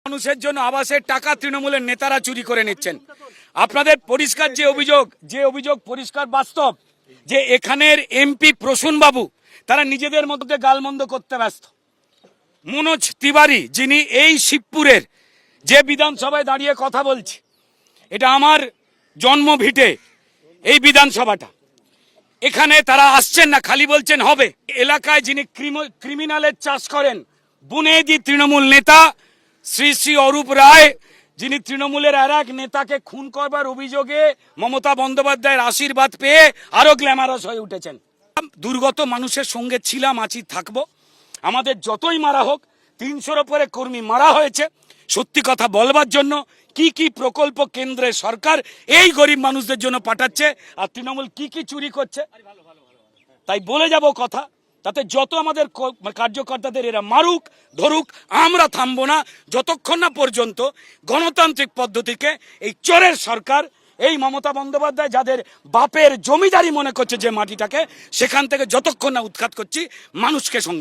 মানুষের জন্য আবাসের টাকা তৃণমূলের নেতারা চুরি করে নিচ্ছেন। আপনাদের পরিষ্কার যে অভিযোগ পরিষ্কার বাস্তব, যে এখানের এমপি প্রসূন বাবু তারা নিজেদের মধ্যে গালমন্দ করতে ব্যস্ত। মনোজ তিওয়ারি, যিনি এই শিবপুরের যে বিধানসভায় দাঁড়িয়ে কথা বলছি, এটা আমার জন্মভিটে এই বিধানসভাটা, এখানে তারা আসছেন না, খালি বলছেন হবে। এলাকায় যিনি ক্রিমিনালের চাষ করেন, বুনেদি তৃণমূল নেতা শ্রী শ্রী অরূপ রায়, যিনি তৃণমূলের আর এক নেতাকে খুন করবার অভিযোগে মমতা বন্দ্যোপাধ্যায়ের আশীর্বাদ পেয়ে আরো গ্ল্যামারাস হয়ে উঠেছেন। দুর্গত মানুষের সঙ্গে ছিলাম, আছি, থাকবো। আমাদের যতই মারা হোক, 300-র উপরে কর্মী মারা হয়েছে সত্যি কথা বলবার জন্য। কি কি প্রকল্প কেন্দ্রের সরকার এই গরিব মানুষদের জন্য পাঠাচ্ছে, আর তৃণমূল কি কি চুরি করছে, তাই বলে যাব কথা। তাতে যত আমাদের কার্যকর্তাদের এরা মারুক ধরুক, আমরা থামবো না যতক্ষণ না পর্যন্ত গণতান্ত্রিক পদ্ধতিকে এই চোরের সরকার, এই মমতা বন্দ্যোপাধ্যায় যাদের বাপের জমিদারি মনে করছে যে মাটিটাকে, সেখান থেকে যতক্ষণ না উৎখাত করছি মানুষকে সঙ্গে।